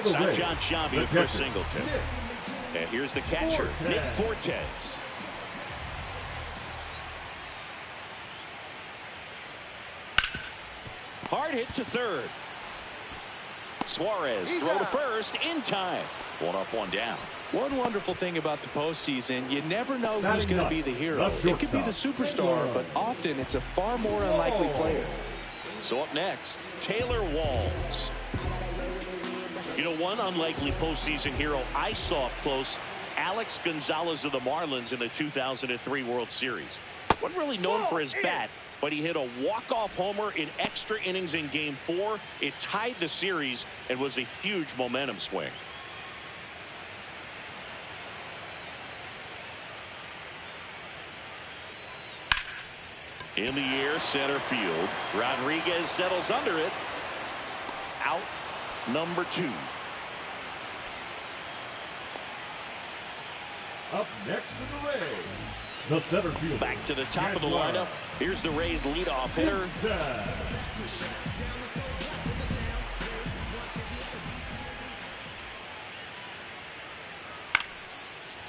hits. I'm Rays, John Shabby with Chris Singleton. And here's the catcher, Nick Fortes. Hard hit to third. Suarez throw to first in time. One up, one down. One wonderful thing about the postseason, you never know who's going to be the hero. It could be the superstar, but often it's a far more unlikely player. So up next, Taylor Walls. You know, one unlikely postseason hero I saw up close, Alex Gonzalez of the Marlins in the 2003 World Series. Wasn't really known for his bat, but he hit a walk-off homer in extra innings in Game 4. It tied the series and was a huge momentum swing. In the air, center field. Rodriguez settles under it. Out number 2. Up next to the Rays, the center fielder. Back to the top of the lineup. Here's the Rays leadoff hitter.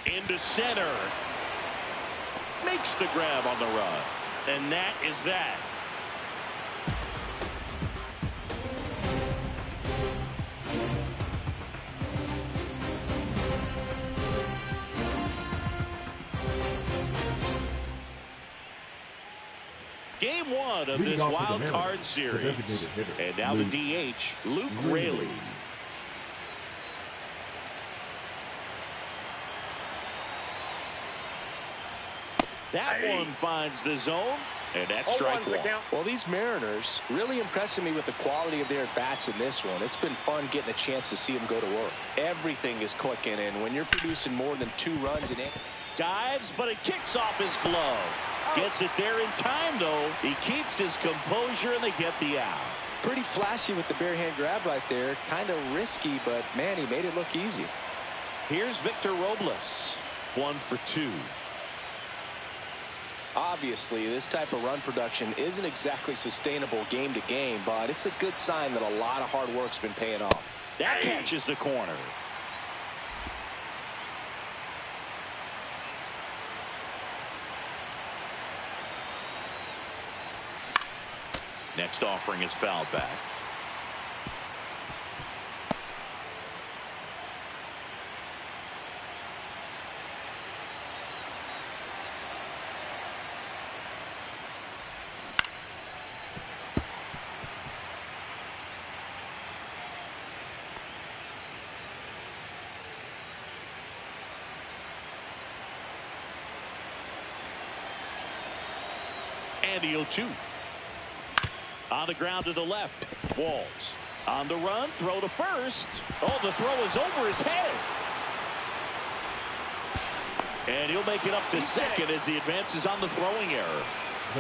Into center. Makes the grab on the run. And that is that. Game 1 of this wild card series. And now the DH, Luke Raley. That one finds the zone, and that's strike one. Well, these Mariners really impressing me with the quality of their at-bats in this one. It's been fun getting a chance to see them go to work. Everything is clicking, and when you're producing more than 2 runs in it. Dives, but it kicks off his glove. Gets it there in time, though. He keeps his composure, and they get the out. Pretty flashy with the bare hand grab right there. Kind of risky, but, man, he made it look easy. Here's Victor Robles. 1 for 2. Obviously, this type of run production isn't exactly sustainable game to game, but it's a good sign that a lot of hard work's been paying off. That catches the corner. Next offering is fouled back. And the 0-2. On the ground to the left. Walls. On the run. Throw to first. Oh, the throw is over his head. And he'll make it up to second as he advances on the throwing error.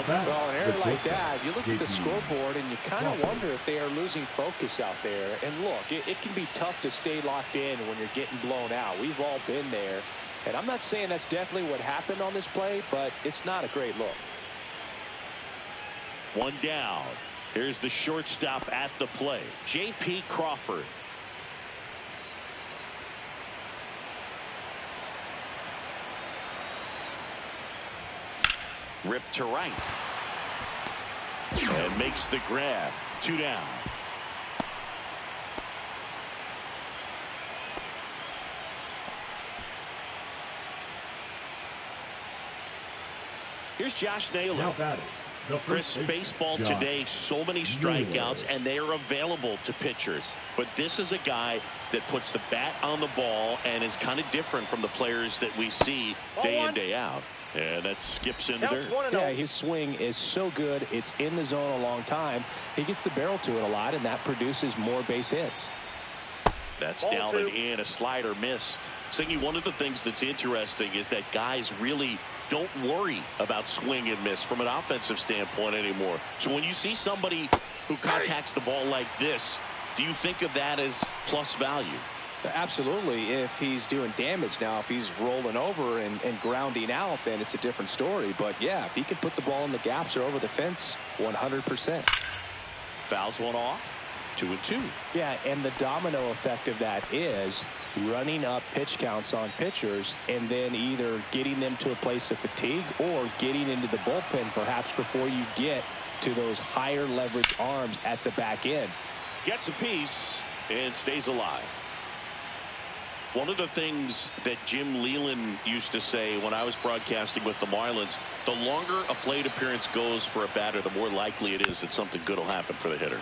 Well, an error like that, you look at the scoreboard and you kind of wonder if they are losing focus out there. And look, it can be tough to stay locked in when you're getting blown out. We've all been there. And I'm not saying that's definitely what happened on this play, but it's not a great look. One down. Here's the shortstop at the plate, J.P. Crawford. Ripped to right. And makes the grab. 2 down. Here's Josh Naylor. Now batting. Chris, baseball today, so many strikeouts, and they are available to pitchers. But this is a guy that puts the bat on the ball and is kind of different from the players that we see day in, day out. And that skips in the dirt. Yeah, his swing is so good. It's in the zone a long time. He gets the barrel to it a lot, and that produces more base hits. That's down and in. A slider missed. Singy, one of the things that's interesting is that guys really don't worry about swing and miss from an offensive standpoint anymore. So when you see somebody who contacts the ball like this, do you think of that as plus value? Absolutely, if he's doing damage. Now, if he's rolling over and grounding out, then it's a different story. But, yeah, if he can put the ball in the gaps or over the fence, 100%. Fouls one off. 2-2. Yeah, and the domino effect of that is running up pitch counts on pitchers and then either getting them to a place of fatigue or getting into the bullpen perhaps before you get to those higher leverage arms at the back end. Gets a piece and stays alive. One of the things that Jim Leyland used to say when I was broadcasting with the Marlins, the longer a plate appearance goes for a batter, the more likely it is that something good will happen for the hitter.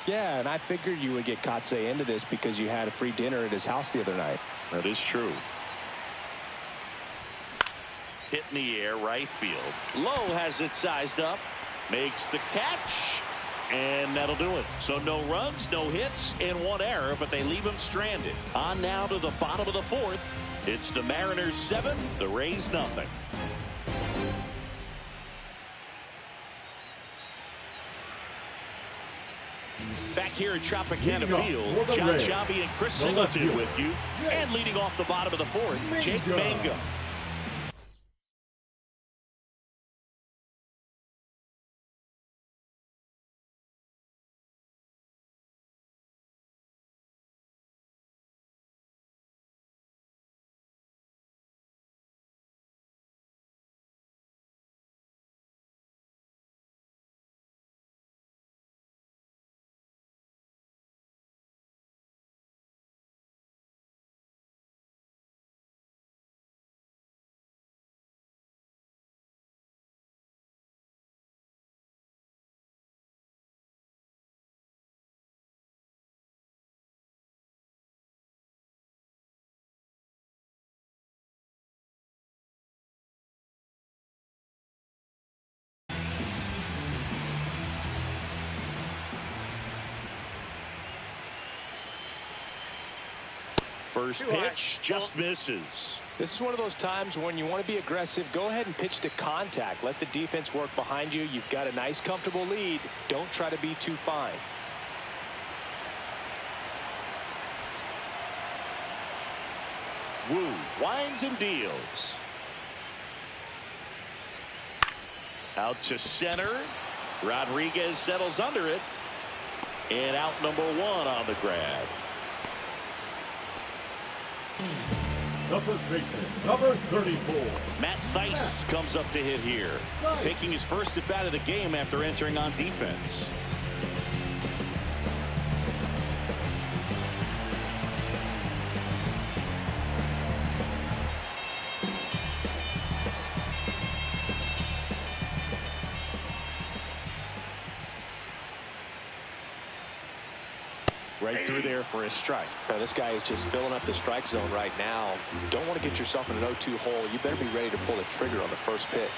Yeah, and I figured you would get Kotsay into this because you had a free dinner at his house the other night. That is true. Hit in the air, right field. Lowe has it sized up, makes the catch, and that'll do it. So no runs, no hits, and one error, but they leave him stranded. On now to the bottom of the fourth. It's the Mariners 7, the Rays nothing. Back here at Tropicana Field, John Sciambi and Chris Singleton with you. And leading off the bottom of the fourth, Jake Manga. First pitch just misses. This is one of those times when you want to be aggressive. Go ahead and pitch to contact. Let the defense work behind you. You've got a nice, comfortable lead. Don't try to be too fine. Wu winds and deals. Out to center. Rodriguez settles under it. And out number one on the grab. The first baseman, number 34. Matt Thaiss comes up to hit here, taking his first at bat of the game after entering on defense. Right through there for a strike. Now, this guy is just filling up the strike zone right now. You don't want to get yourself in an 0-2 hole. You better be ready to pull the trigger on the first pitch.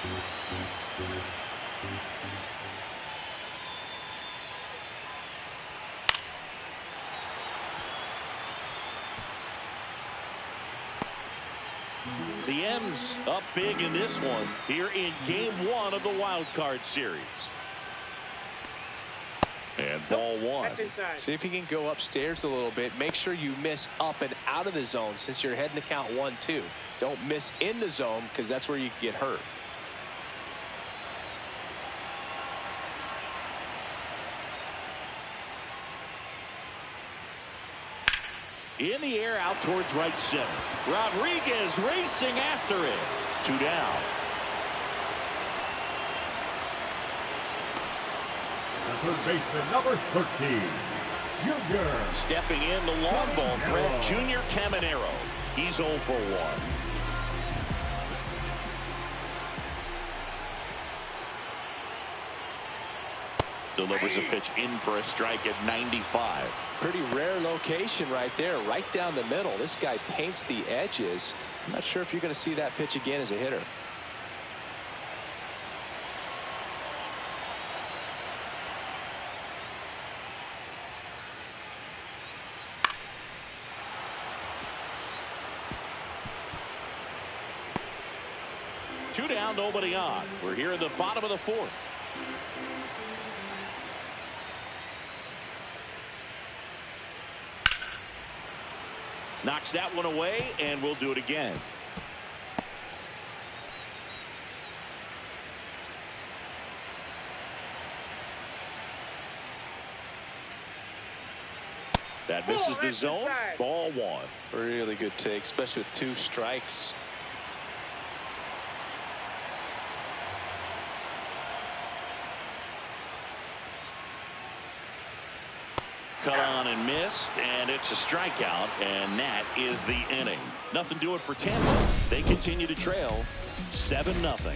The M's up big in this one here in game one of the wild card series. And ball one. See if you can go upstairs a little bit. Make sure you miss up and out of the zone since you're heading to count 1-2. Don't miss in the zone because that's where you can get hurt. In the air out towards right center. Rodriguez racing after it. 2 down. Third baseman, number 13, Junior. Stepping in the long ball threat, Junior Caminero. He's 0 for 1. Delivers a pitch in for a strike at 95. Pretty rare location right there, right down the middle. This guy paints the edges. I'm not sure if you're going to see that pitch again as a hitter. Two down, nobody on. We're here in the bottom of the fourth. Knocks that one away, and we'll do it again. That misses the zone. Ball one. Really good take, especially with 2 strikes. Cut on and missed, and it's a strikeout, and that is the inning. Nothing doing for Tampa. They continue to trail 7-0.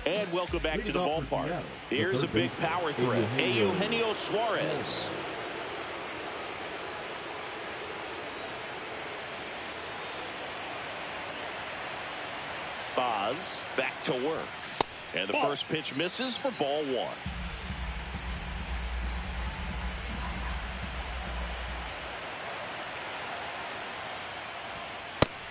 And welcome back to the ballpark. Here's a big power threat. Eugenio Suarez. Baz back to work. And the first pitch misses for ball one.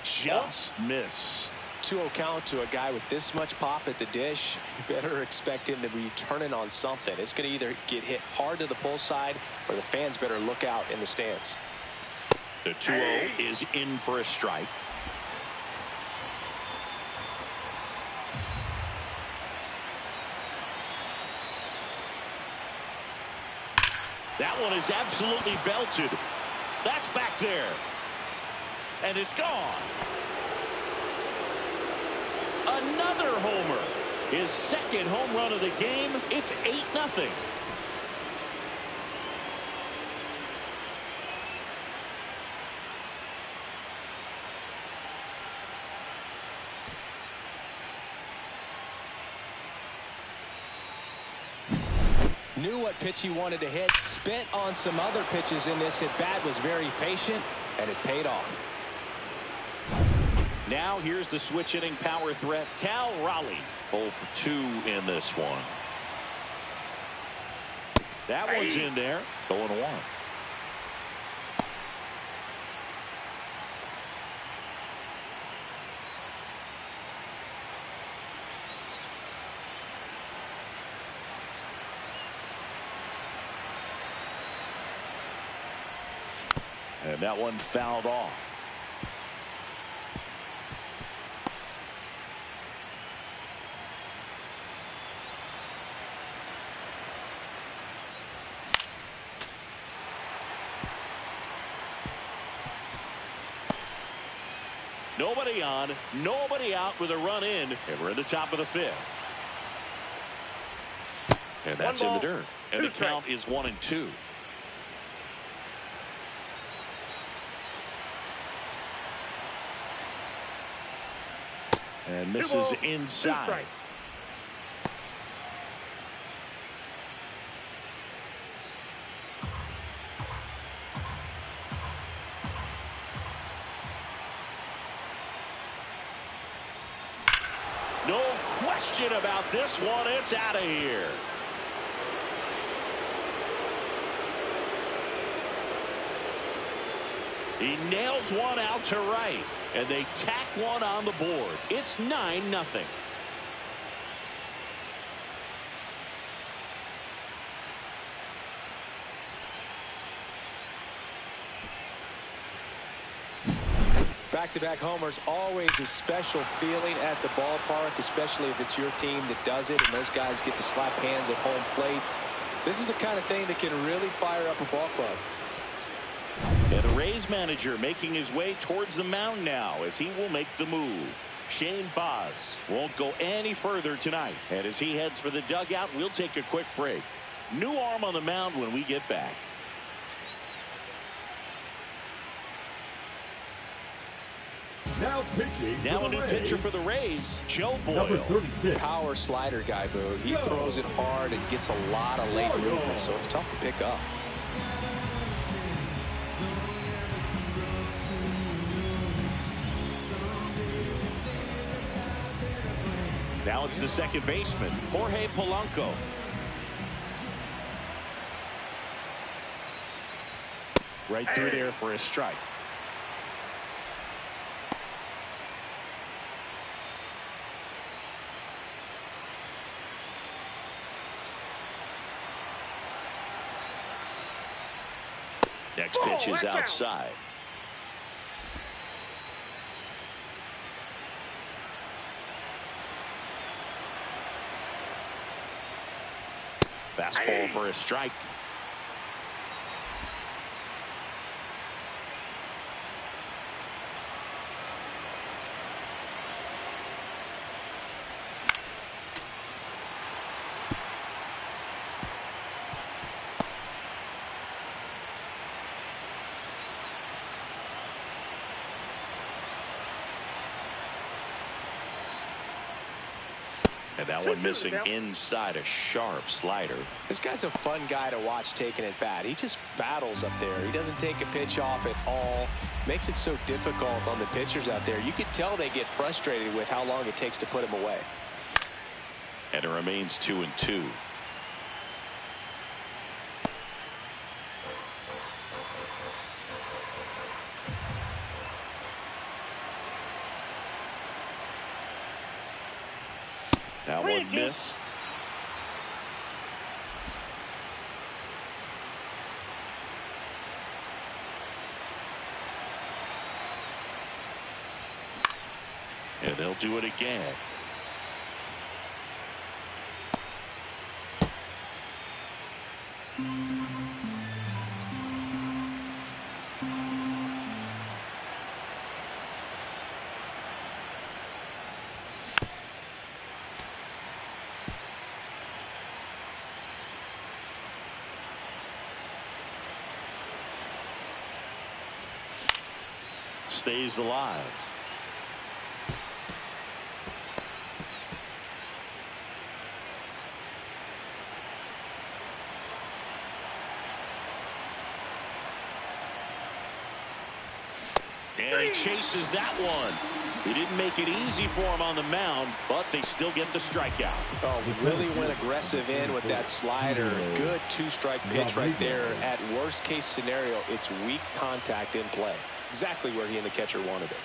Just missed. 2-0 count to a guy with this much pop at the dish. You better expect him to be turning on something. It's going to either get hit hard to the pull side, or the fans better look out in the stands. The 2-0 is in for a strike. That one is absolutely belted. That's back there. And it's gone. Another homer. His second home run of the game. It's 8-0. Knew what pitch he wanted to hit. Spent on some other pitches in this at bat. Was very patient, and it paid off. Now here's the switch hitting power threat, Cal Raleigh. 0 for 2 in this one. That one's in there. 0-1. And that one fouled off. Nobody on, nobody out with a run in, and we're in the top of the 5th. And that's in the dirt. And the count is 1-2. And misses inside. No question about this one. It's out of here. He nails one out to right, and they tack one on the board. It's 9-0. Back-to-back homers, always a special feeling at the ballpark, especially if it's your team that does it and those guys get to slap hands at home plate. This is the kind of thing that can really fire up a ball club. And the Rays manager making his way towards the mound now as he will make the move. Shane Baz won't go any further tonight. And as he heads for the dugout, we'll take a quick break. New arm on the mound when we get back. Now a new pitcher for the Rays, Joe Boyle. Number 36. Power slider guy, Boo. He throws it hard and gets a lot of late movement, so it's tough to pick up. Now it's the second baseman, Jorge Polanco. Right through there for a strike. Next pitch is outside. Fastball for a strike. And that one missing inside, a sharp slider. This guy's a fun guy to watch taking at bat. He just battles up there. He doesn't take a pitch off at all. Makes it so difficult on the pitchers out there. You can tell they get frustrated with how long it takes to put him away. And it remains 2-2. That one missed. And they'll do it again. Stays alive. And he chases that one. He didn't make it easy for him on the mound, but they still get the strikeout. Oh, really went aggressive in with that slider. Good two-strike pitch right there. At worst case scenario, it's weak contact in play. Exactly where he and the catcher wanted it.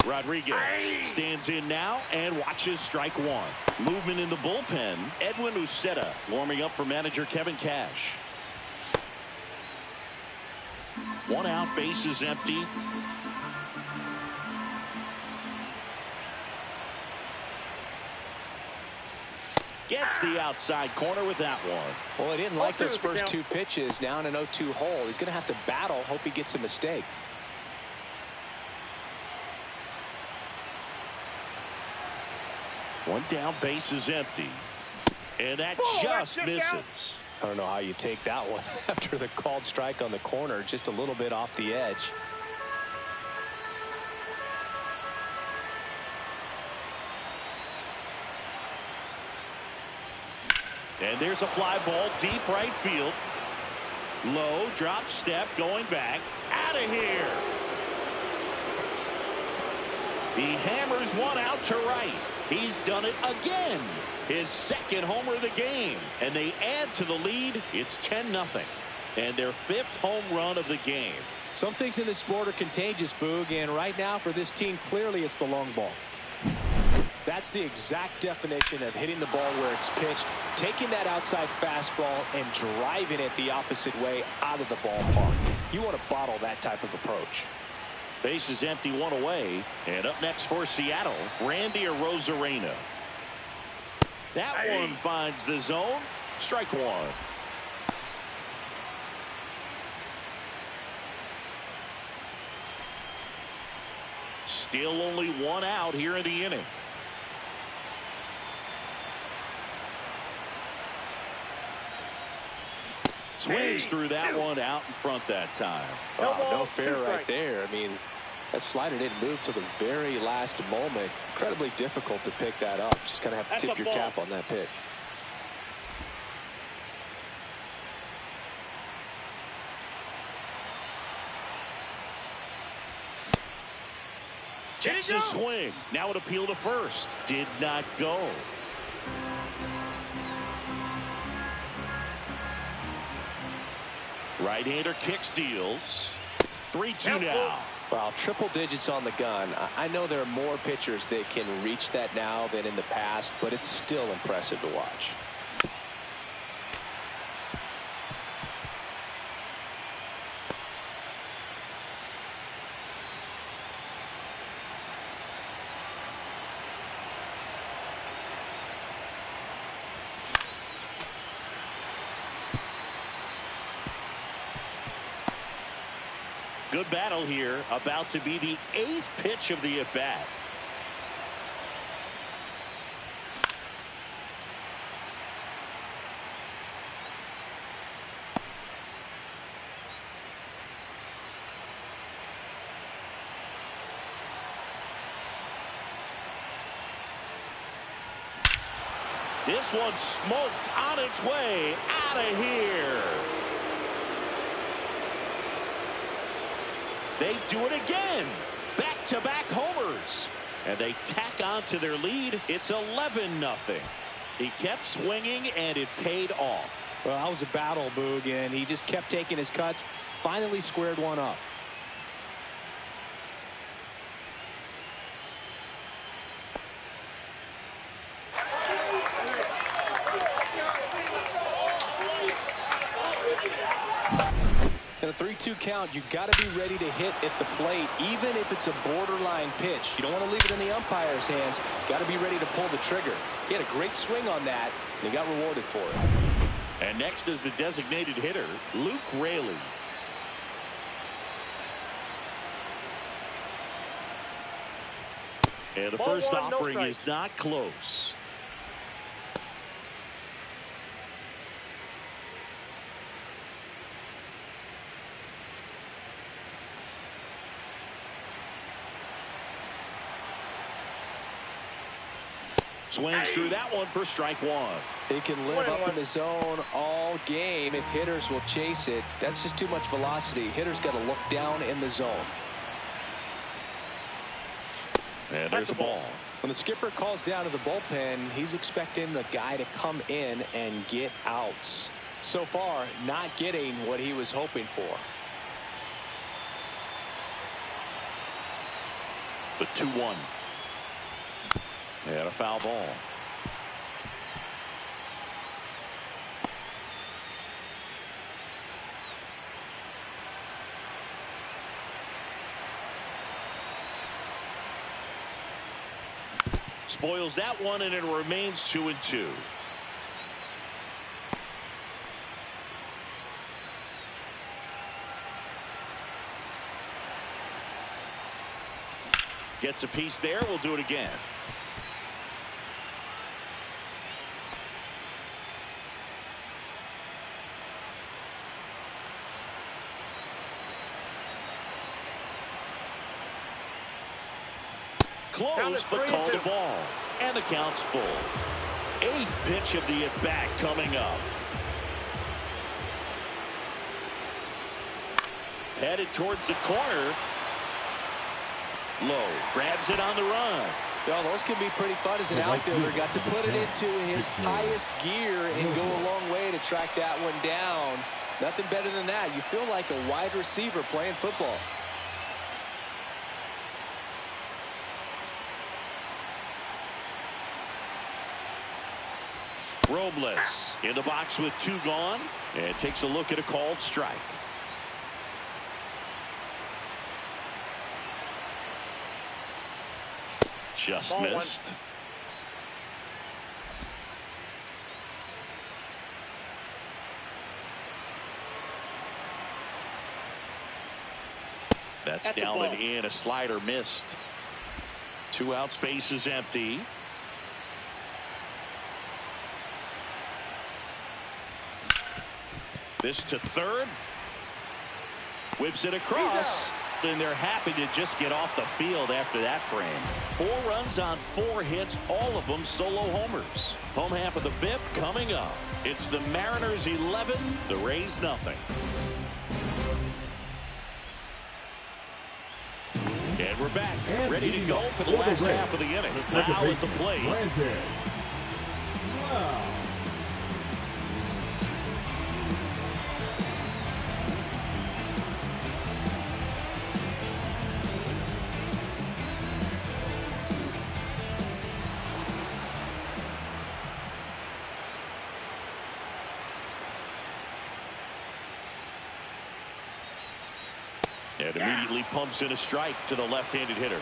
Rodriguez stands in now and watches strike one. Movement in the bullpen. Edwin Uceta warming up for manager Kevin Cash. One out, base is empty. Gets the outside corner with that one. Well, he didn't like those first two pitches. Now in an 0-2 hole. He's going to have to battle. Hope he gets a mistake. One down, base is empty. And that just misses. I don't know how you take that one after the called strike on the corner. Just a little bit off the edge. And there's a fly ball deep right field. Low drop step going back. Out of here. He hammers one out to right. He's done it again. His second homer of the game. And they add to the lead. It's 10-0. And their fifth home run of the game. Some things in this sport are contagious, Boog. And right now for this team, clearly it's the long ball. That's the exact definition of hitting the ball where it's pitched, taking that outside fastball and driving it the opposite way out of the ballpark. You want to bottle that type of approach. Base is empty, one away. And up next for Seattle, Randy Arozarena. That one finds the zone. Strike one. Still only one out here in the inning. Swings through that one out in front that time. Oh, no fair right there. I mean, that slider didn't move till the very last moment. Incredibly difficult to pick that up. Just kind of have to tip your cap on that pitch. Checks the swing. Now an appeal to first. Did not go. Right-hander kicks, deals. 3-2 now. Well, triple digits on the gun. I know there are more pitchers that can reach that now than in the past, but it's still impressive to watch. Good battle here, about to be the 8th pitch of the at-bat. This one smoked on its way out of here. They do it again. Back-to-back homers. And they tack on to their lead. It's 11-0. He kept swinging, and it paid off. Well, that was a battle, Boog, and he just kept taking his cuts. Finally squared one up. In a 3-2 count, you got to be ready to hit at the plate, even if it's a borderline pitch. You don't want to leave it in the umpire's hands. Got to be ready to pull the trigger. He had a great swing on that, and he got rewarded for it. And next is the designated hitter, Luke Raley. And the first offering is not close. Swings through that one for strike one. He can live up in the zone all game if hitters will chase it. That's just too much velocity. Hitters got to look down in the zone. And there's the ball. When the skipper calls down to the bullpen, he's expecting the guy to come in and get outs. So far, not getting what he was hoping for. The 2-1. And a foul ball. Spoils that one, and it remains 2-2. Gets a piece there. We'll do it again. Close, but called the ball. And the count's full. 8th pitch of the at-bat coming up. Headed towards the corner. Low. Grabs it on the run. Well, those can be pretty fun as an outfielder. Got to put it into his highest gear and go a long way to track that one down. Nothing better than that. You feel like a wide receiver playing football. Robles in the box with 2 gone, and takes a look at a called strike. Just missed. That's down and in. A slider missed. 2 outs, base is empty. This to third. Whips it across. And they're happy to just get off the field after that frame. 4 runs on 4 hits, all of them solo homers. Home half of the 5th coming up. It's the Mariners 11, the Rays nothing. And we're back, ready to go for the last half of the inning. Now at the plate. And immediately pumps in a strike to the left-handed hitter.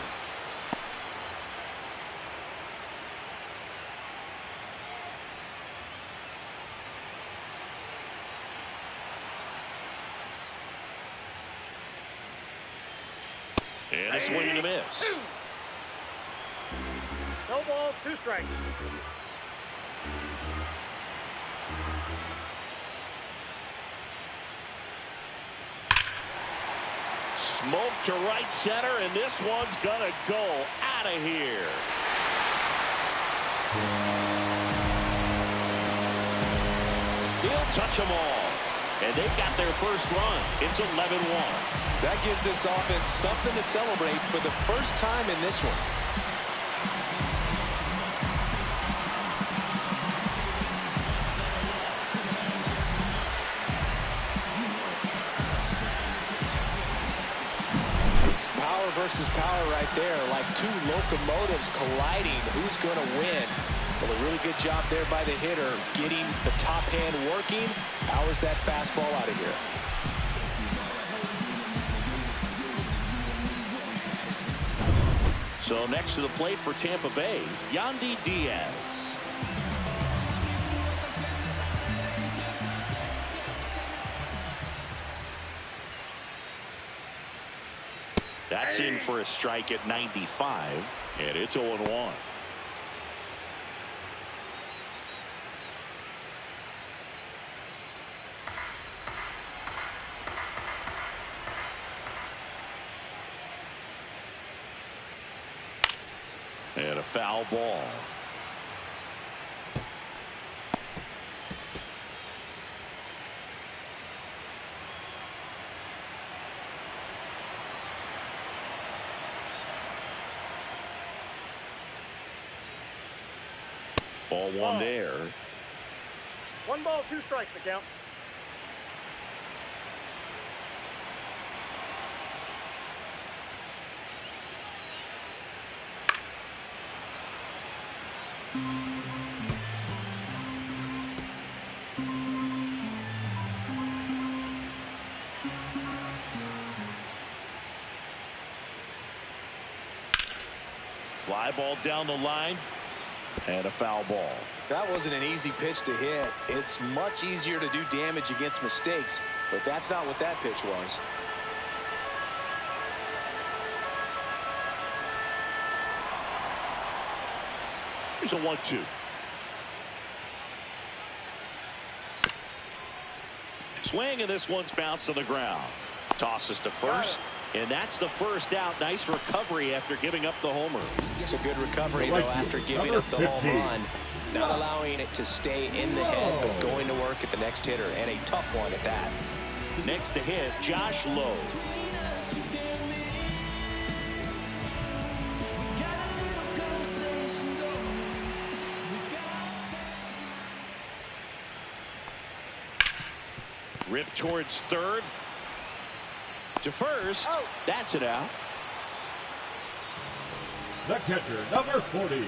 And a swing and a miss. No ball, 2 strikes. Smoke to right center, and this one's gonna go out of here. He'll touch them all. And they've got their first run. It's 11-1. That gives this offense something to celebrate for the first time in this one. Power versus power right there, like 2 locomotives colliding. Who's going to win? Well, a really good job there by the hitter, getting the top hand working. Powers that fastball out of here. So next to the plate for Tampa Bay, Yandy Diaz. That's in for a strike at 95, and it's 0-1. And a foul ball. Ball 1 there. 1 ball, 2 strikes to count. Fly ball down the line, and a foul ball. That wasn't an easy pitch to hit. It's much easier to do damage against mistakes, but that's not what that pitch was. Here's a 1-2. Swing, and this one's bounced to the ground. Tosses to first, and that's the first out. Nice recovery after giving up the homer. It's a good recovery, though, after giving up the home run. Not allowing it to stay in the head, but going to work at the next hitter, and a tough one at that. Next to hit, Josh Lowe. Rip towards third. To first. Oh. That's it out. The catcher, number 40,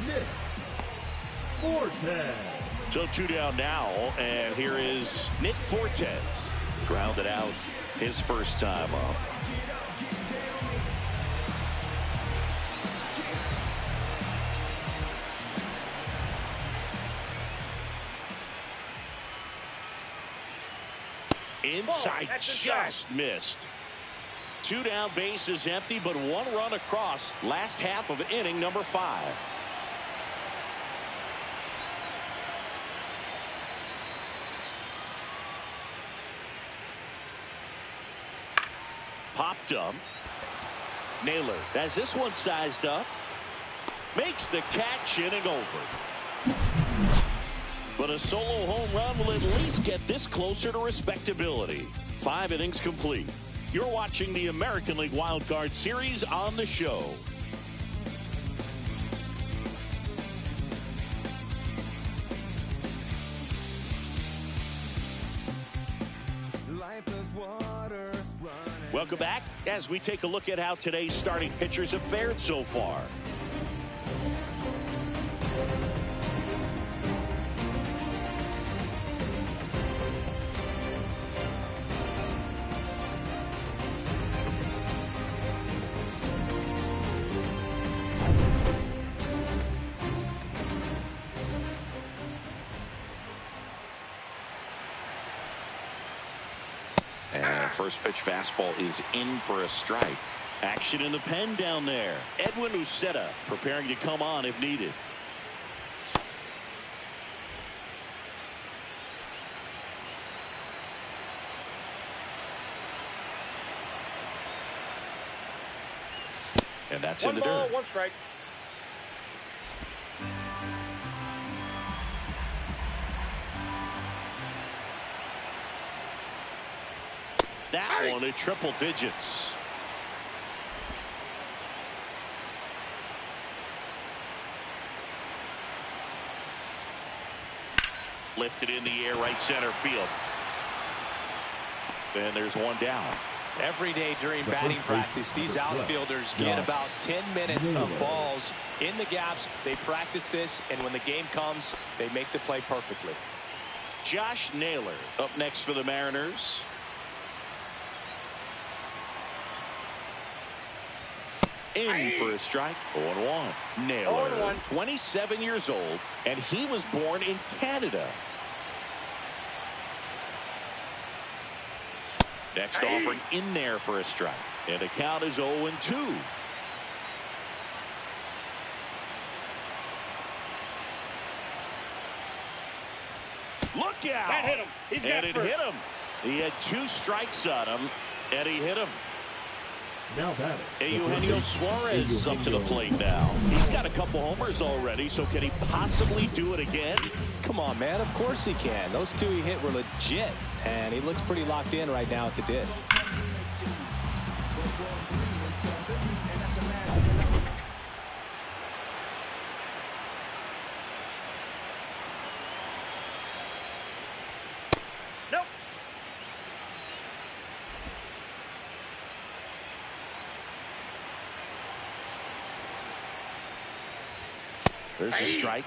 Nick Fortes. So 2 down now, and here is Nick Fortes. Grounded out his first time up. Inside, just missed. 2 down, bases empty, but 1 run across. Last half of inning number 5. Popped up. Naylor has this one sized up. Makes the catch, inning over. But a solo home run will at least get this closer to respectability. 5 innings complete. You're watching the American League Wild Card Series on the show. Welcome back as we take a look at how today's starting pitchers have fared so far. First pitch fastball is in for a strike. Action in the pen down there. Edwin Uceta preparing to come on if needed. And that's in the dirt. 1 ball, 1 strike. That one at triple digits. Lifted in the air, right center field. And there's one down. Every day during batting practice, these outfielders get about 10 minutes of balls in the gaps. They practice this, and when the game comes, they make the play perfectly. Josh Naylor up next for the Mariners. In for a strike. 0-1. Naylor, 27 years old, and he was born in Canada. Next offering in there for a strike. And the count is 0-2. Look out! That hit him. He's got and it hit him. He had 2 strikes on him, and he hit him. Now batting. Eugenio Suarez up to the plate now. He's got a couple homers already, so can he possibly do it again? Come on, man. Of course he can. Those 2 he hit were legit, and he looks pretty locked in right now at the dish. Nope. There's a strike.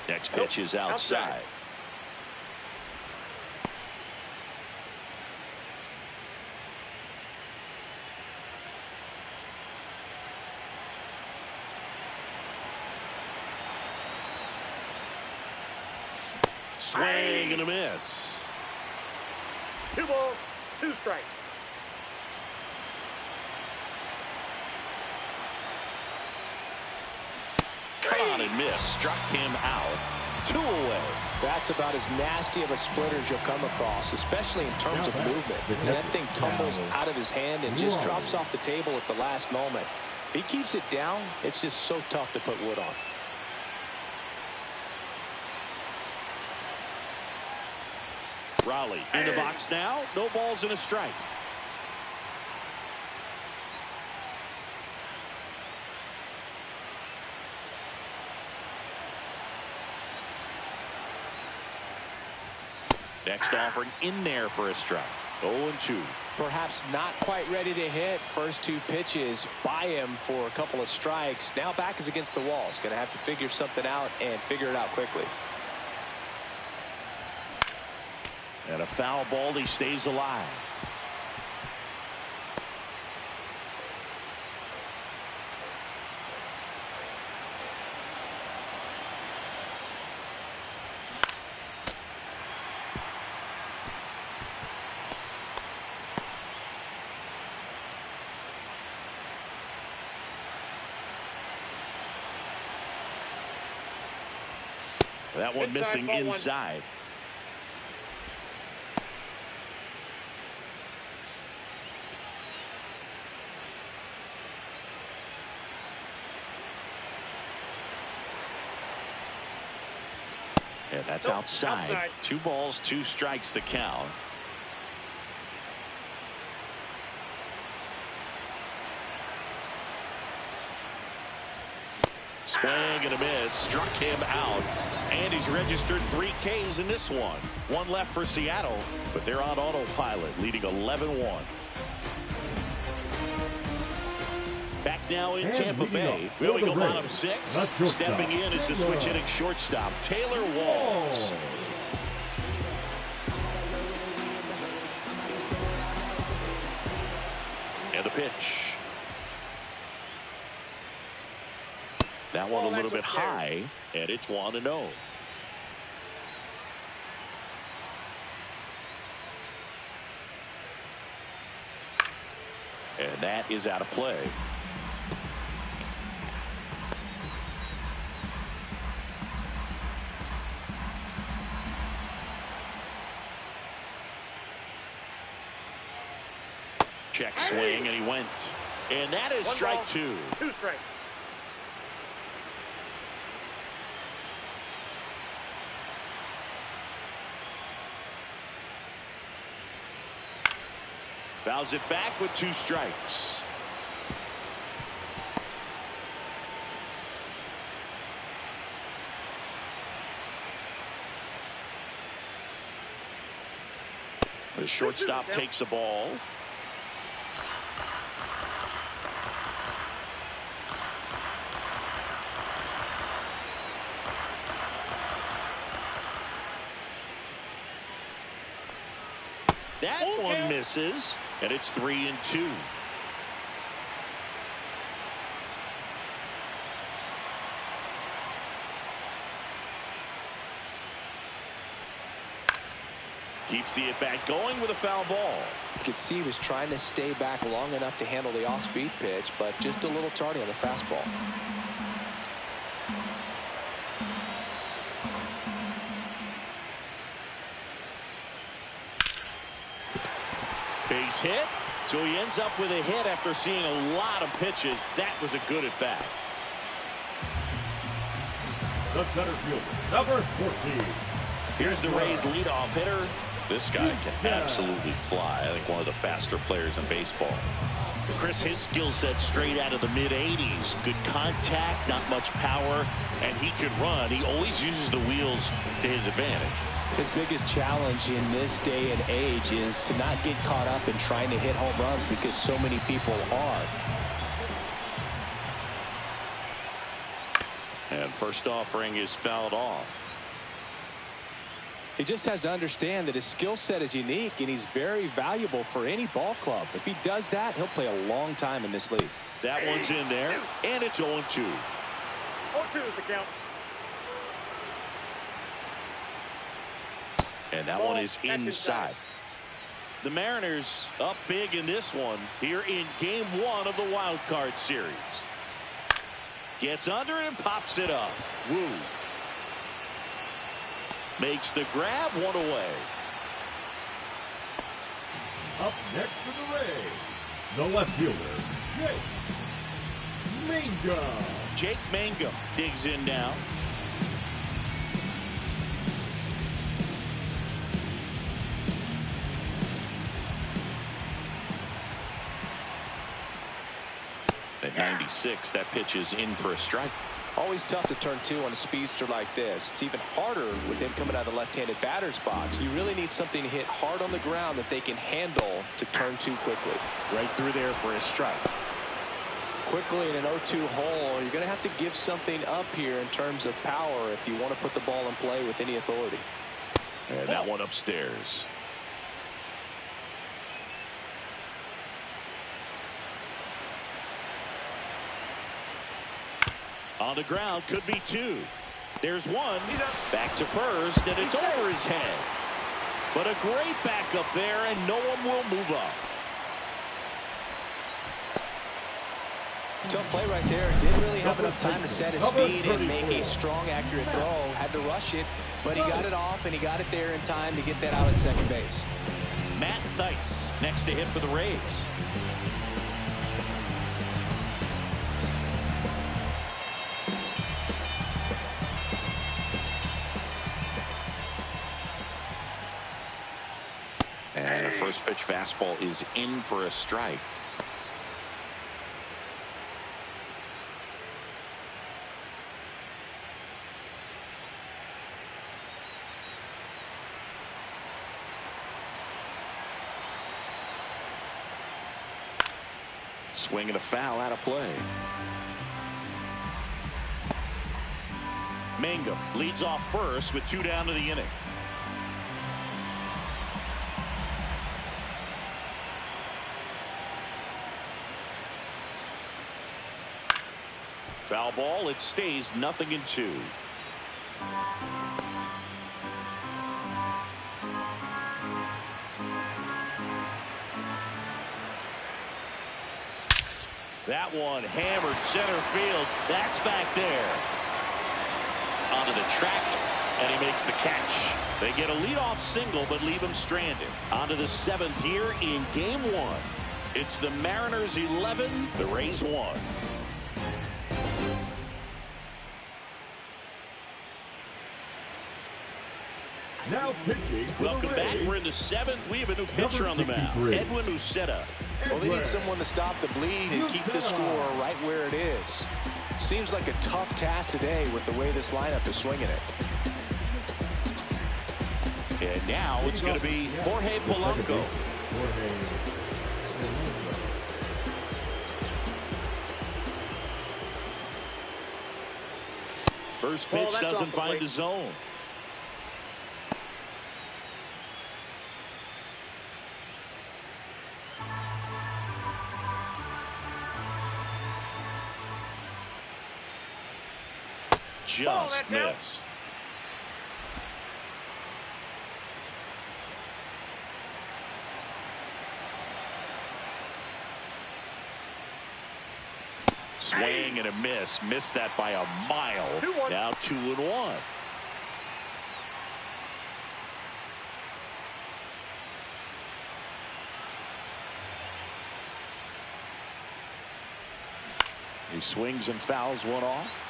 Next pitch is outside. Swing and a miss. 2 balls, 2 strikes. Cut on and miss. Struck him out. 2 away. That's about as nasty of a splitter as you'll come across, especially in terms of movement. And that thing tumbles out of his hand and just drops off the table at the last moment. If he keeps it down, it's just so tough to put wood on. Raleigh in the box now. No balls and a strike. Next offering in there for a strike. 0-2. Perhaps not quite ready to hit. First 2 pitches by him for a couple of strikes. Now back is against the wall. He's going to have to figure something out and figure it out quickly. And a foul ball. He stays alive. That one missing inside. And that's outside. 2 balls, 2 strikes to count. Swing and a miss. Struck him out. And he's registered 3 Ks in this one. 1 left for Seattle, but they're on autopilot, leading 11-1. Back now in Tampa Bay. We'll go bottom 6. Stepping in is the switch hitting shortstop, Taylor Walls. And the pitch. That one a little bit high, and it's 1-0. And that is out of play. Check swing, and he went. And that is strike 2. 2 strikes. Fouls it back with 2 strikes. The shortstop takes the ball. That one misses, and it's 3-2. Keeps the at-bat going with a foul ball. You could see he was trying to stay back long enough to handle the off-speed pitch, but just a little tardy on the fastball. Base hit, so he ends up with a hit after seeing a lot of pitches. That was a good at bat. The center fielder, number 14. Here's the Rays leadoff hitter. This guy can absolutely fly. I think one of the faster players in baseball. Chris, his skill set straight out of the mid-80s. Good contact, not much power, and he can run. He always uses the wheels to his advantage. His biggest challenge in this day and age is to not get caught up in trying to hit home runs because so many people are. And first offering is fouled off. He just has to understand that his skill set is unique and he's very valuable for any ball club. If he does that, he'll play a long time in this league. That one's in there, and it's 0-2. 0-2 is the count. And that one is inside. The Mariners up big in this one here in game 1 of the wild card series. Gets under it and pops it up. Woo. Makes the grab, 1 away. Up next for the Rays, the left fielder, Jake Mangum. Jake Mangum digs in now. At 96, that pitch is in for a strike. Always tough to turn 2 on a speedster like this. It's even harder with him coming out of the left-handed batter's box. You really need something to hit hard on the ground that they can handle to turn 2 quickly. Right through there for a strike. Quickly in an 0-2 hole, you're going to have to give something up here in terms of power if you want to put the ball in play with any authority. And that one upstairs. On the ground, could be 2. There's 1. Back to first, and it's over his head. But a great backup there, and no one will move up. Tough play right there. Didn't really have enough time to set his feet and make a strong, accurate throw. Had to rush it, but he got it off, and he got it there in time to get that out at second base. Matt Thaiss next to hit for the Rays. And a first pitch fastball is in for a strike. Swing and a foul, out of play. Mangum leads off first with 2 down to the inning. Foul ball. It stays 0-2. That one hammered center field. That's back there. Onto the track, and he makes the catch. They get a leadoff single, but leave him stranded. Onto the 7th here in Game 1. It's the Mariners 11, the Rays 1. Now pitching. Welcome back. We're in the 7th. We have a new pitcher on the mound, Edwin Uceta. Well, they need someone to stop the bleed and keep the score right where it is. Seems like a tough task today with the way this lineup is swinging it. And now it's going to be Jorge Polanco. First pitch doesn't find the zone. Just missed. Swing and a miss. Missed that by a mile. Now 2-1. He swings and fouls one off.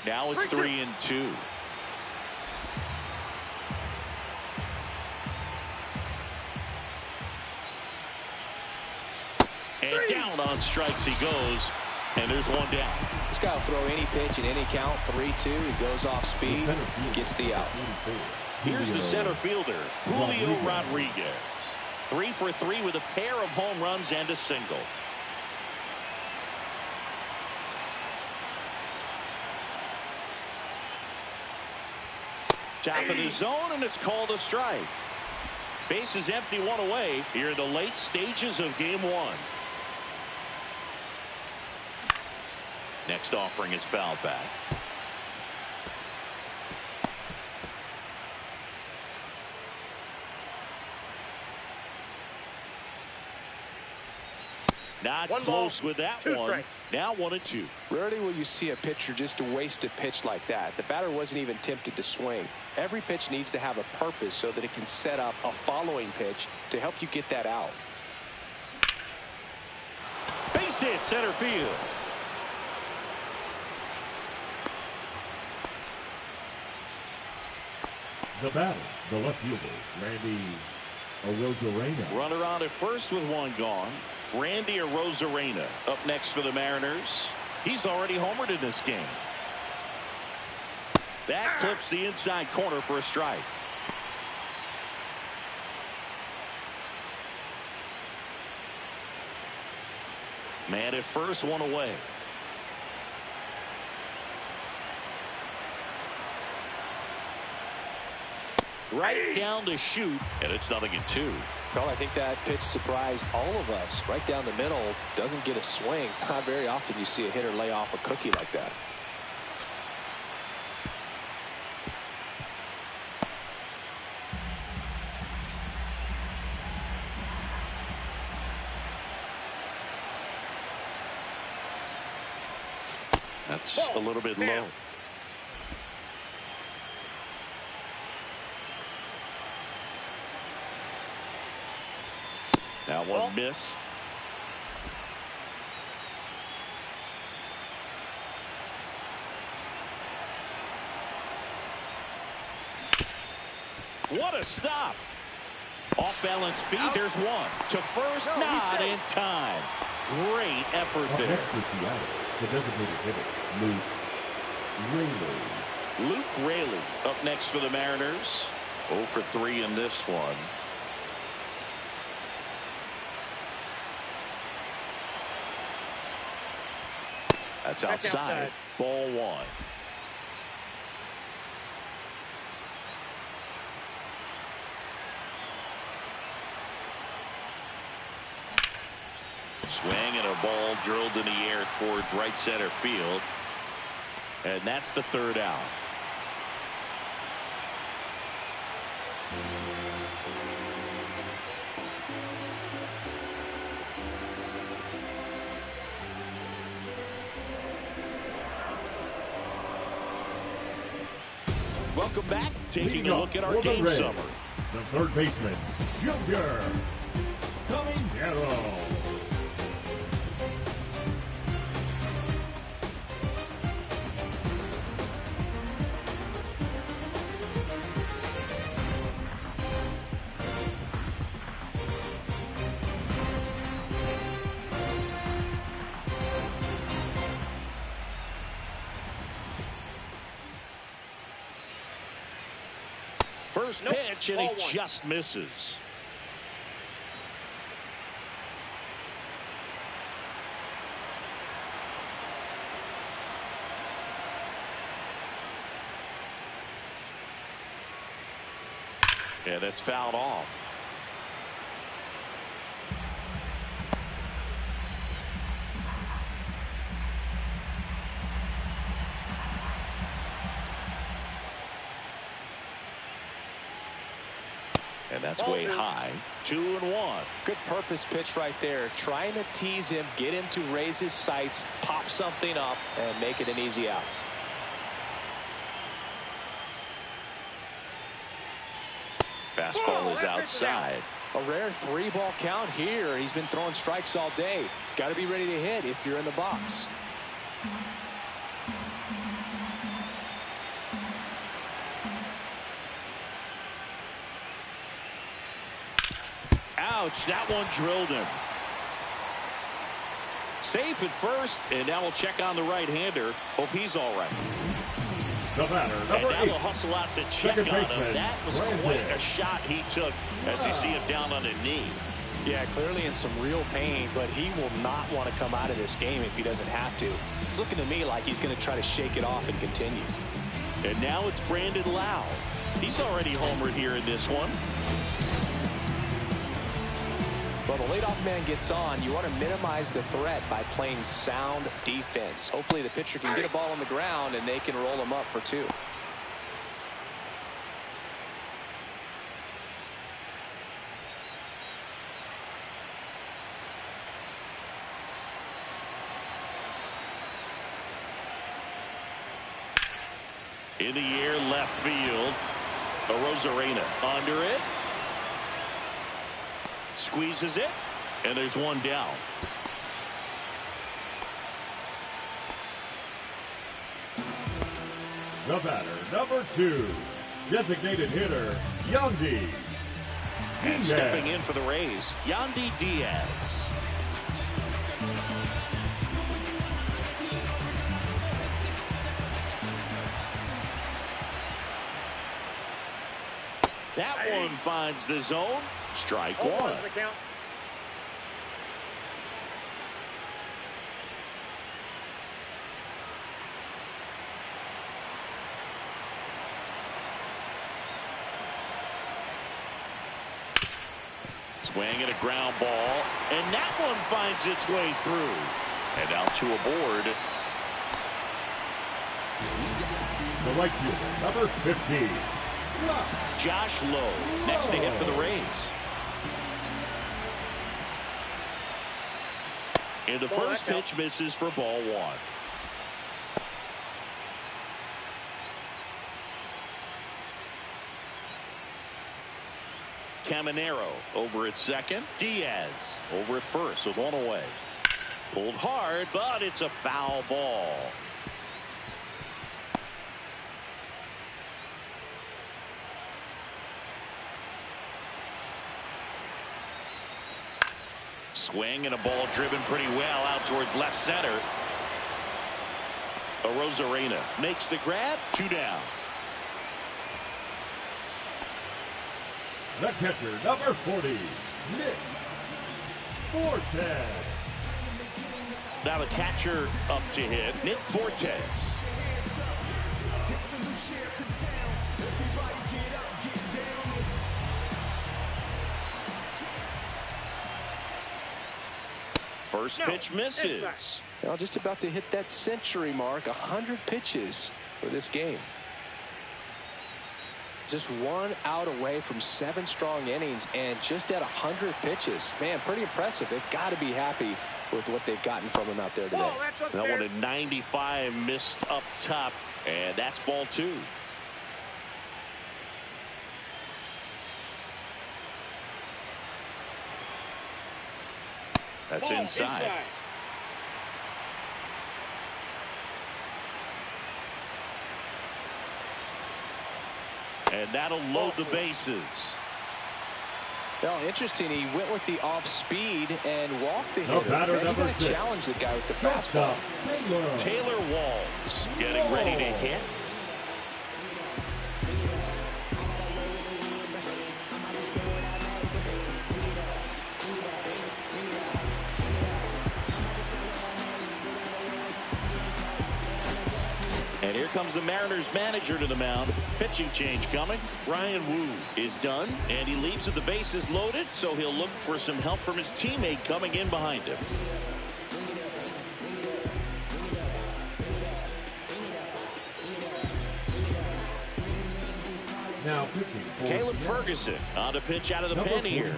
Now it's 3-2. And down on strikes he goes, and there's one down. This guy will throw any pitch in any count. 3-2. He goes off speed, gets the out. Here's the center fielder, Julio Rodriguez. 3 for 3 with a pair of home runs and a single. Top of the zone, and it's called a strike. Base is empty, 1 away here in the late stages of Game 1. Next offering is fouled back. Not close with that one. Now 1-2. Rarely will you see a pitcher just waste a pitch like that. The batter wasn't even tempted to swing. Every pitch needs to have a purpose so that it can set up a following pitch to help you get that out. Base hit center field. The battle, the left fielder, Randy Arozarena. Runner on at first with one gone. Randy Arozarena up next for the Mariners. He's already homered in this game. That clips the inside corner for a strike. Man at first, 1 away. Right down to shoot, and it's 0-2. Well, I think that pitch surprised all of us. Right down the middle, doesn't get a swing. Not very often you see a hitter lay off a cookie like that. That's a little bit low. That one missed. What a stop. Off balance feed. There's one. To first, not in time. Great effort there. The designated hitter, Luke Raley. Luke Raley up next for the Mariners. 0 for 3 in this one. That's outside. Ball 1. Swing and a ball drilled in the air towards right center field. And that's the third out. Welcome back. Taking a look at our game summary. The third baseman, Junior Caminero. First pitch, and he just misses. Yeah, that's fouled off. And that's way high. 2-1. Good purpose pitch right there. Trying to tease him, get him to raise his sights, pop something up, and make it an easy out. Fastball is outside. A rare 3-ball count here. He's been throwing strikes all day. Got to be ready to hit if you're in the box. Ouch, that one drilled him. Safe at first, and now we'll check on the right-hander. Hope he's all right. The batter, And number now 8. they'll hustle out to check on him. That was quite a shot he took as you see him down on a knee. Yeah, clearly in some real pain, but he will not want to come out of this game if he doesn't have to. It's looking to me like he's going to try to shake it off and continue. And now it's Brandon Lau. He's already homered here in this one. Well, the leadoff man gets on. You want to minimize the threat by playing sound defense. Hopefully the pitcher can get a ball on the ground and they can roll him up for 2. In the air, left field. Arozarena under it. Squeezes it, and there's one down. The batter, number 2. Designated hitter, Yandy. And stepping in for the Rays, Yandy Diaz. That one finds the zone. Strike one. Swing and a ground ball, and that one finds its way through. And out to a board. The right fielder, number 15. Josh Lowe next to hit for the Rays. And the first pitch misses for ball 1. Caminero over at second. Diaz over at first with one away. Pulled hard, but it's a foul ball. Swing and a ball driven pretty well out towards left center. Arozarena makes the grab. 2 down. The catcher, number 40, Nick Fortes. Now the catcher up to hit, Nick Fortes. First pitch misses. Well, just about to hit that century mark. 100 pitches for this game. Just 1 out away from 7 strong innings and just at 100 pitches. Man, pretty impressive. They've got to be happy with what they've gotten from him out there today. That one at 95 missed up top, and that's ball 2. That's inside. And that'll load the bases. Well, interesting. He went with the off speed and walked the hitter. Batter Man, you number got to 6. challenge the guy with the fastball. Taylor Walls getting ready to hit. And here comes the Mariners manager to the mound. Pitching change coming. Ryan Wu is done, and he leaves with the bases loaded, so he'll look for some help from his teammate coming in behind him. Now pitching for Caleb Ferguson on to pitch out of the pen here.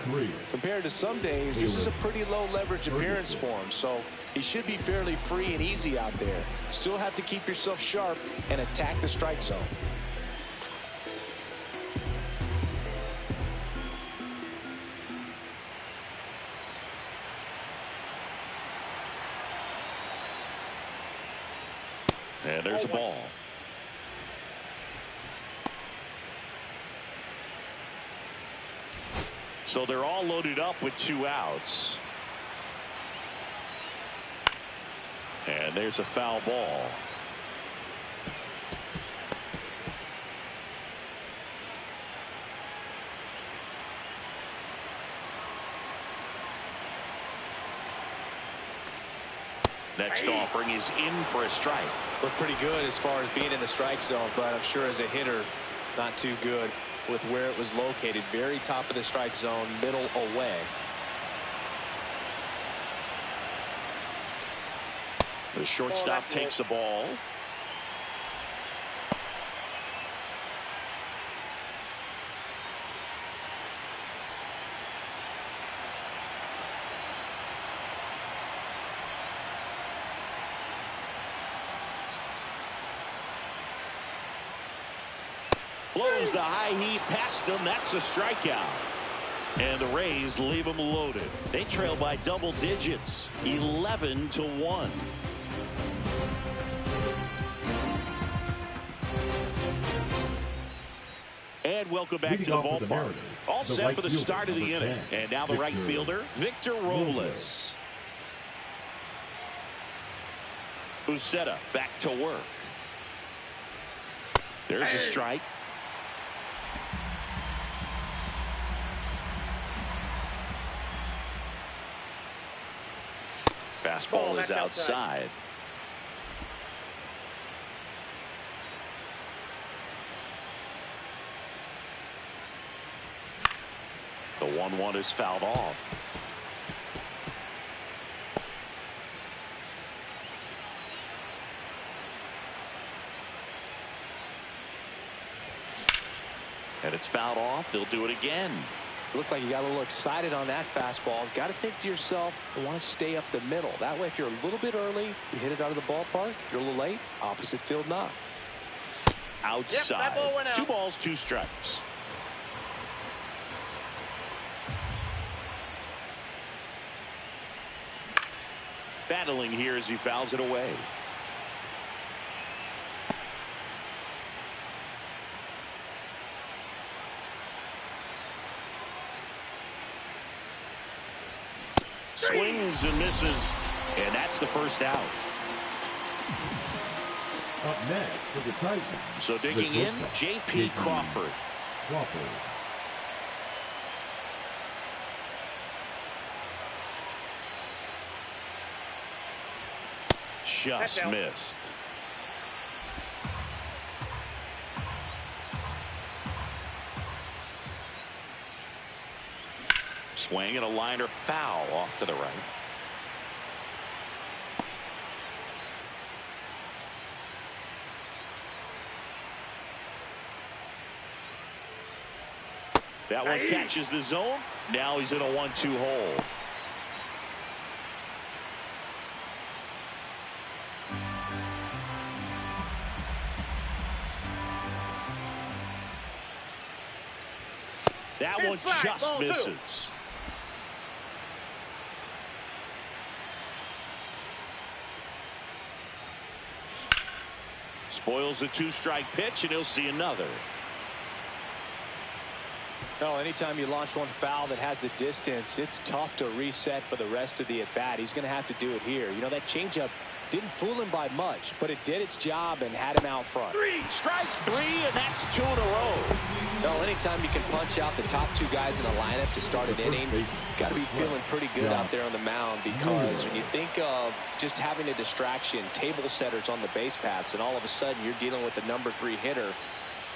Compared to some days, this is a pretty low leverage appearance for him, so he should be fairly free and easy out there. Still have to keep yourself sharp and attack the strike zone. And there's a ball. So they're all loaded up with 2 outs. And there's a foul ball. Next offering is in for a strike. Looked pretty good as far as being in the strike zone, but I'm sure as a hitter, not too good with where it was located. Very top of the strike zone, middle away. The shortstop takes the ball. Blows the high heat past him. That's a strikeout. And the Rays leave them loaded. They trail by double digits, 11-1. And welcome back to the ballpark. All set for the start of the inning. And now the right fielder, Victor Robles. Uceta back to work. There's a strike. Fastball is outside. The 1-1 is fouled off. And it's fouled off. They'll do it again. Looked like you got a little excited on that fastball. Got to think to yourself, I want to stay up the middle. That way, if you're a little bit early, you hit it out of the ballpark. You're a little late, opposite field knock. Outside. Yep, that ball went out. 2 balls, 2 strikes. Battling here as he fouls it away. Swings and misses, and that's the first out. Up next for the Titans. So digging in, J.P. Crawford. Just missed. Swing and a liner foul off to the right. That one catches the zone. Now he's in a 1-2 hole. That one just misses. Spoils the 2-strike pitch, and he'll see another. Oh, anytime you launch one foul that has the distance, it's tough to reset for the rest of the at-bat. He's going to have to do it here. You know, that changeup didn't fool him by much, but it did its job and had him out front. Strike 3, and that's 2 in a row. No, anytime you can punch out the top 2 guys in a lineup to start an inning, you got to be feeling pretty good out there on the mound, because when you think of just having a distraction, table setters on the base paths, and all of a sudden you're dealing with the number 3 hitter,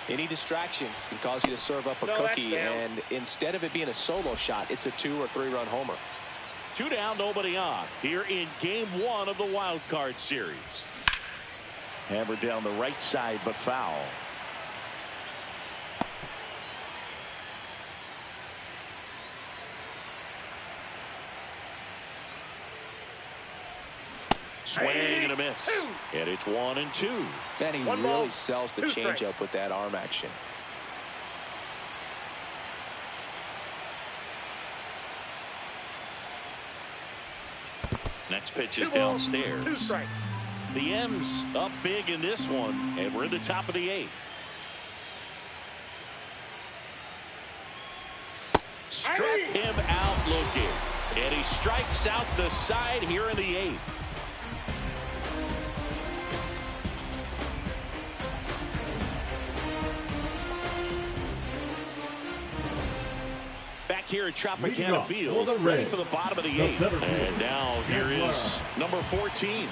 any distraction can cause you to serve up a cookie, and instead of it being a solo shot, it's a 2 or 3 run homer. 2 down, nobody on here in game 1 of the wild card series. Hammered down the right side, but foul. Swing and a miss. And it's 1-2. Man, he really sells the changeup with that arm action. Next pitch is downstairs. The M's up big in this one, and we're in the top of the 8th. Struck him out looking, and he strikes out the side here in the 8th. Back here at Tropicana Field, ready for the bottom of the 8th. And now here is number 14.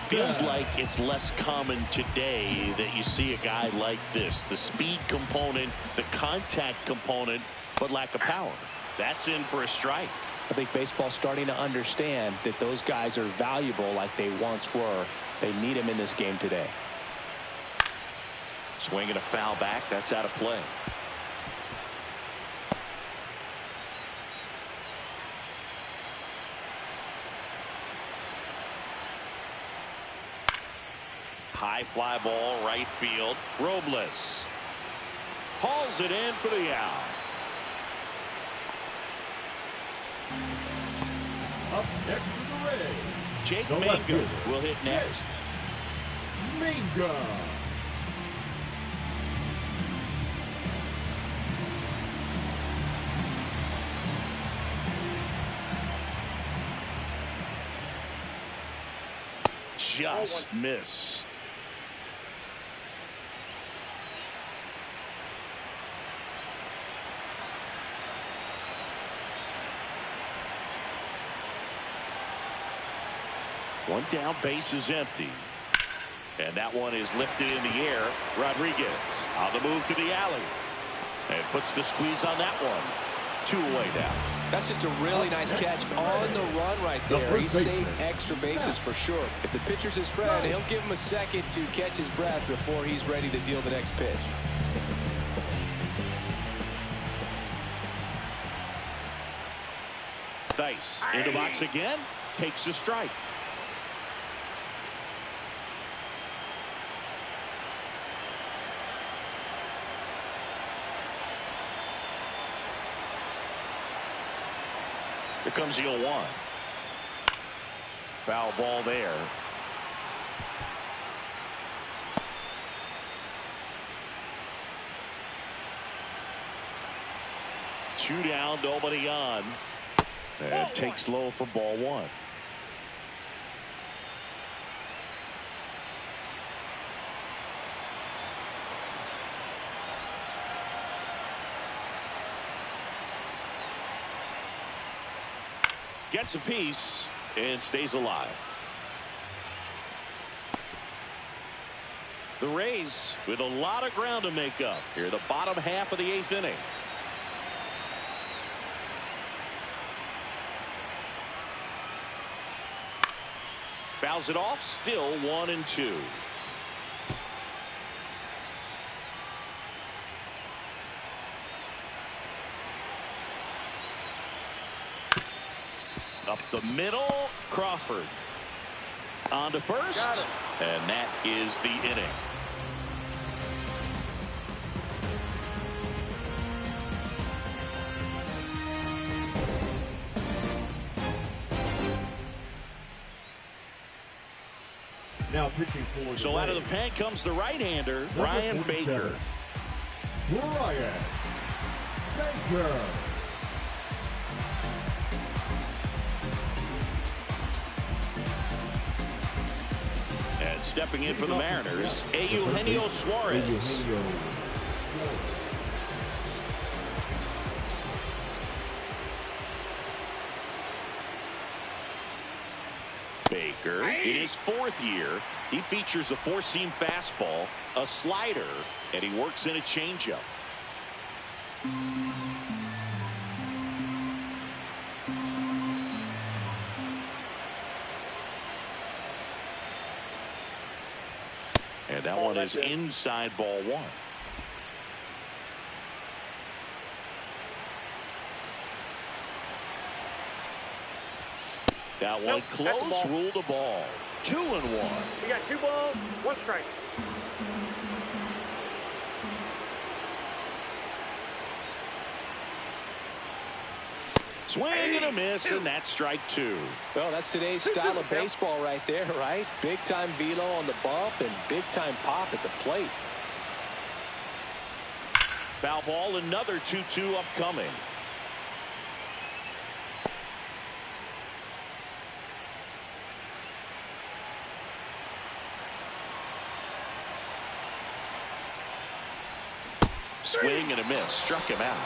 Feels like it's less common today that you see a guy like this. The speed component, the contact component, but lack of power. That's in for a strike. I think baseball's starting to understand that those guys are valuable like they once were. They need them in this game today. Swinging a foul back. That's out of play. High fly ball, right field. Robles hauls it in for the out. Up next to the Rays, Jake the Mingo will hit next. Mingo. Just missed. One down, base is empty. And that one is lifted in the air. Rodriguez on the move to the alley. And puts the squeeze on that one. 2 away now. That's just a really nice catch on the run right there. He saved extra bases for sure. If the pitcher's his friend, he'll give him a second to catch his breath before he's ready to deal the next pitch. Dice in the box again. Takes a strike. Here comes the 0-1. Foul ball there. Two down, nobody on. And takes low for ball 1. Gets a piece and stays alive. The Rays with a lot of ground to make up here, the bottom half of the 8th inning. Fouls it off, still 1-2. Up the middle, Crawford. On to first, and that is the inning. Now pitching for the So out of the pen comes the right-hander, Ryan Baker. Ryan Baker. And stepping in for the Mariners, Eugenio Suarez. Baker, in his 4th year, he features a 4-seam fastball, a slider, and he works in a changeup. And that one is inside ball 1. That one close, ruled a ball. 2-1. You got 2 balls, 1 strike. Swing and a miss, and that's strike 2. Well, that's today's style of baseball right there, right? Big time velo on the bump and big time pop at the plate. Foul ball, another 2-2 upcoming. Swing and a miss, struck him out.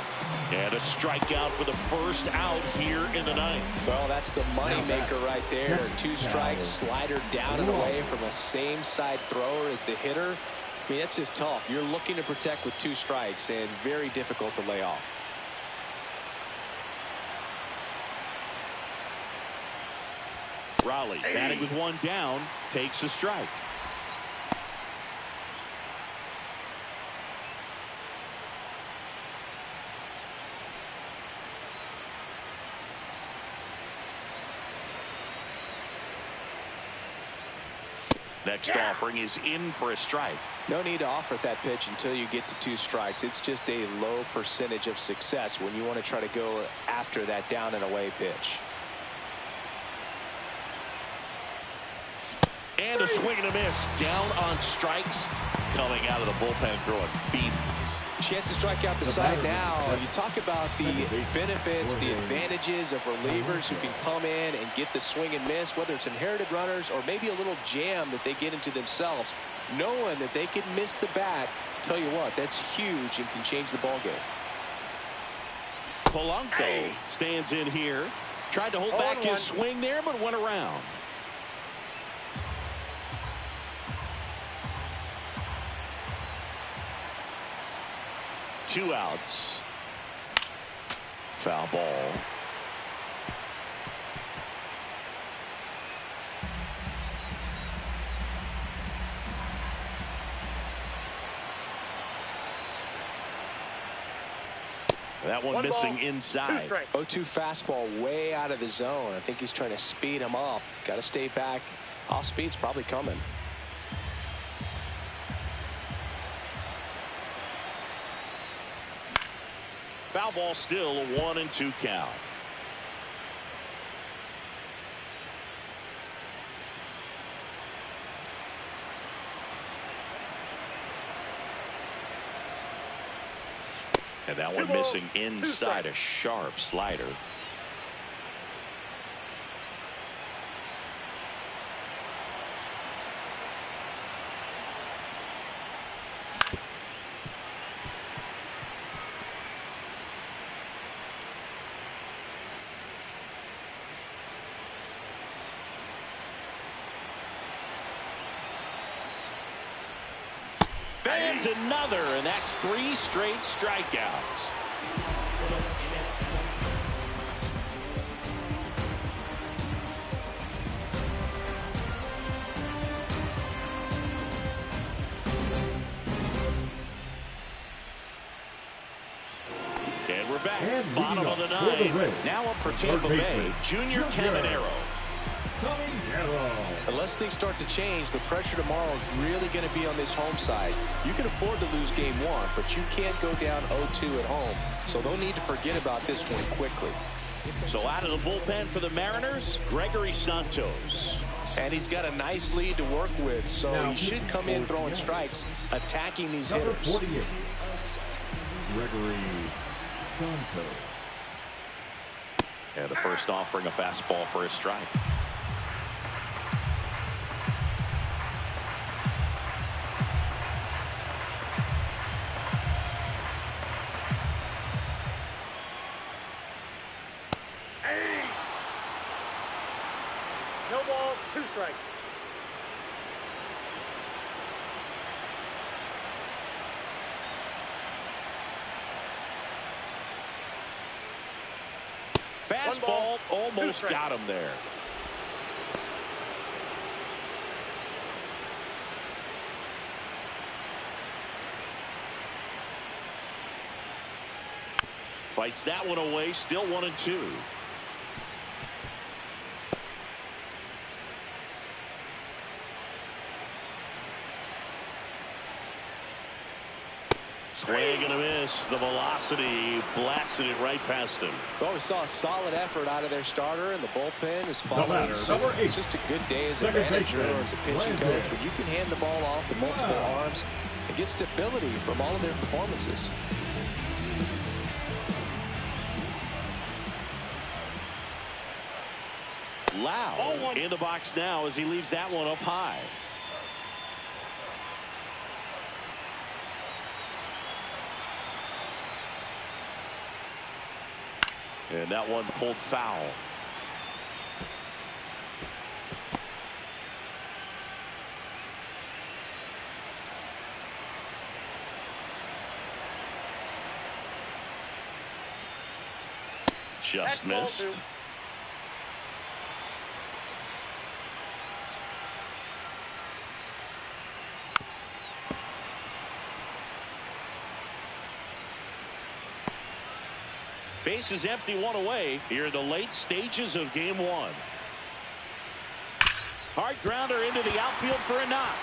And a strikeout for the first out here in the 9th. Well, that's the money maker right there. 2 strikes, slider down and away from a same side thrower as the hitter. I mean, that's just tough. You're looking to protect with 2 strikes and very difficult to lay off. Raleigh batting with 1 down, takes a strike. Next offering is in for a strike. No need to offer that pitch until you get to 2 strikes. It's just a low percentage of success when you want to try to go after that down and away pitch. And a swing and a miss. Down on strikes. Coming out of the bullpen throwing beans. Chance to strike out the side now. You talk about the benefits, the advantages of relievers who can come in and get the swing and miss, whether it's inherited runners or maybe a little jam that they get into themselves. Knowing that they can miss the bat, tell you what, that's huge and can change the ball game. Polanco stands in here. Tried to hold back his swing there, but went around. Two outs. Foul ball. That one missing inside. 0-2 fastball way out of the zone. I think he's trying to speed him up. Got to stay back. Off speed's probably coming. Foul ball, still a 1-2 count. And that one missing inside, a sharp slider. Fans another, and that's 3 straight strikeouts. And we're back. And Bottom of the for the ninth. Rays, Now up for Tampa Bay, Junior Caminero. Unless things start to change, the pressure tomorrow is really going to be on this home side. You can afford to lose game one, but you can't go down 0-2 at home. So they'll need to forget about this one quickly. So out of the bullpen for the Mariners, Gregory Santos. And he's got a nice lead to work with, so Now, he should come in throwing strikes, attacking these Number hitters. 48, Gregory Santos. And the first offering a fastball for a strike. No ball, 2 strikes. Fastball almost got him there. Fights that one away, still 1-2. Swing and a miss. The velocity blasted it right past him. Well, we saw a solid effort out of their starter, and the bullpen is following suit. It's just a good day as a manager or as a pitching coach when you can hand the ball off to multiple arms and get stability from all of their performances. Loud in the box now as he leaves that one up high. And that one pulled foul. Just missed. Base is empty, one away here in the late stages of game one. Hard grounder into the outfield for a knock.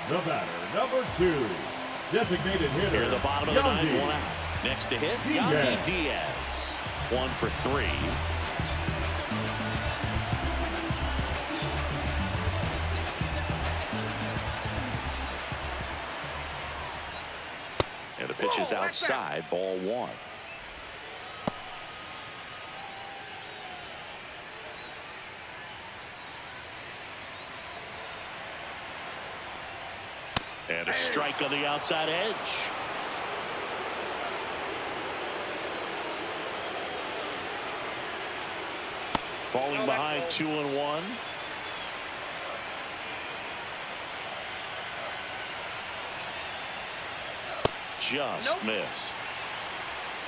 The batter, number 2, designated hitter. Here in the bottom of the ninth, one out. Next to hit, Yandy Diaz. 1 for 3. And the pitch is outside, ball 1. And a strike on the outside edge. Falling behind 2-1. Just missed.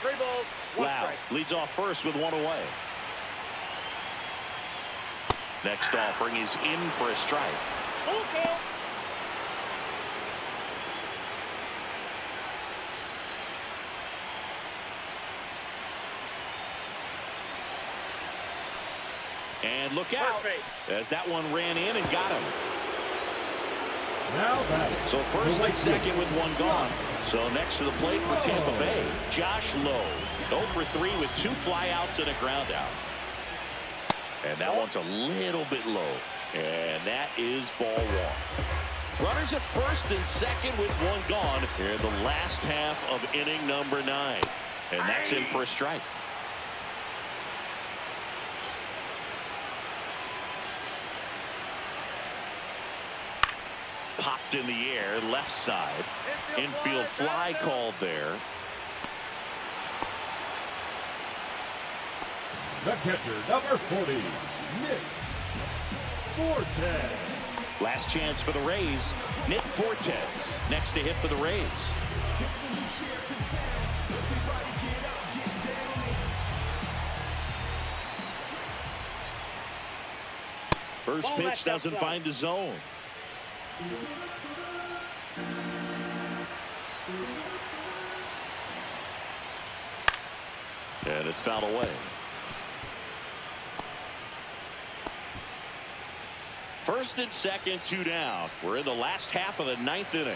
3 balls, 1 Loud strike. leads off first with 1 away. Next offering is in for a strike. Full count. And look out as that one ran in and got him. Now batting. So first and second with 1 gone. So next to the plate for Tampa Bay, Josh Lowe. 0 for 3 with 2 flyouts and a ground out. And that one's a little bit low. And that is ball 1. Runners at first and second with 1 gone here in the last half of inning number 9. And that's in for a strike. Popped in the air, left side. Infield fly called there. The catcher, number 40, Nick Fortes. Last chance for the Rays. Nick Fortes next to hit for the Rays. First pitch doesn't find the zone. And it's fouled away. First and second, 2 down. We're in the last half of the 9th inning.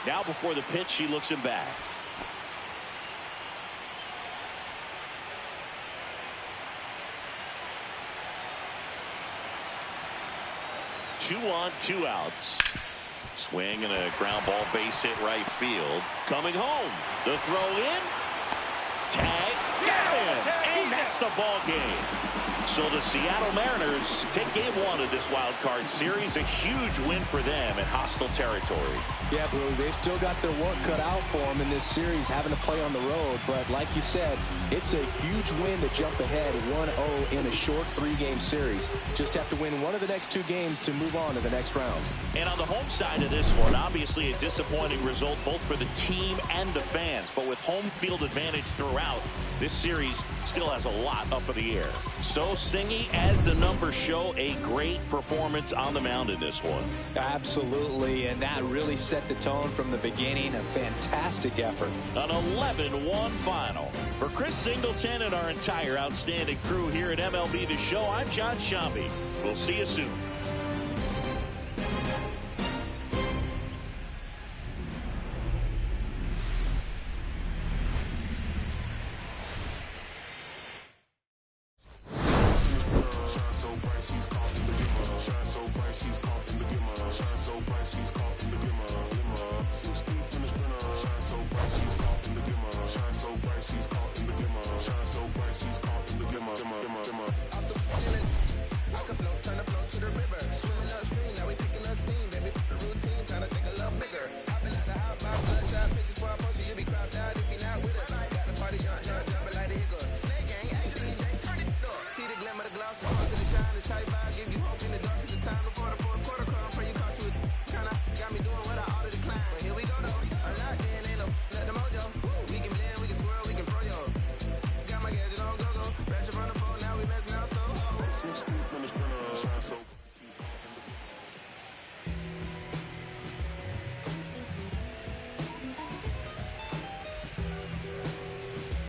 Now before the pitch, he looks him back. 2 on, 2 outs. Swing and a ground ball, base hit right field. Coming home. The throw in. Tag. Get in. And that's the ball game. So the Seattle Mariners take game 1 of this wild card series. A huge win for them in hostile territory. Yeah, Blue, they've still got their work cut out for them in this series, having to play on the road. But like you said, it's a huge win to jump ahead 1-0 in a short 3-game series. Just have to win one of the next 2 games to move on to the next round. And on the home side of this one, obviously a disappointing result both for the team and the fans. But with home field advantage throughout, this series still has a lot up in the air. So, Singy, as the numbers show, a great performance on the mound in this one. Absolutely, and that really set the tone from the beginning. A fantastic effort. An 11-1 final. For Chris Singleton and our entire outstanding crew here at MLB The Show, I'm John Shambi. We'll see you soon.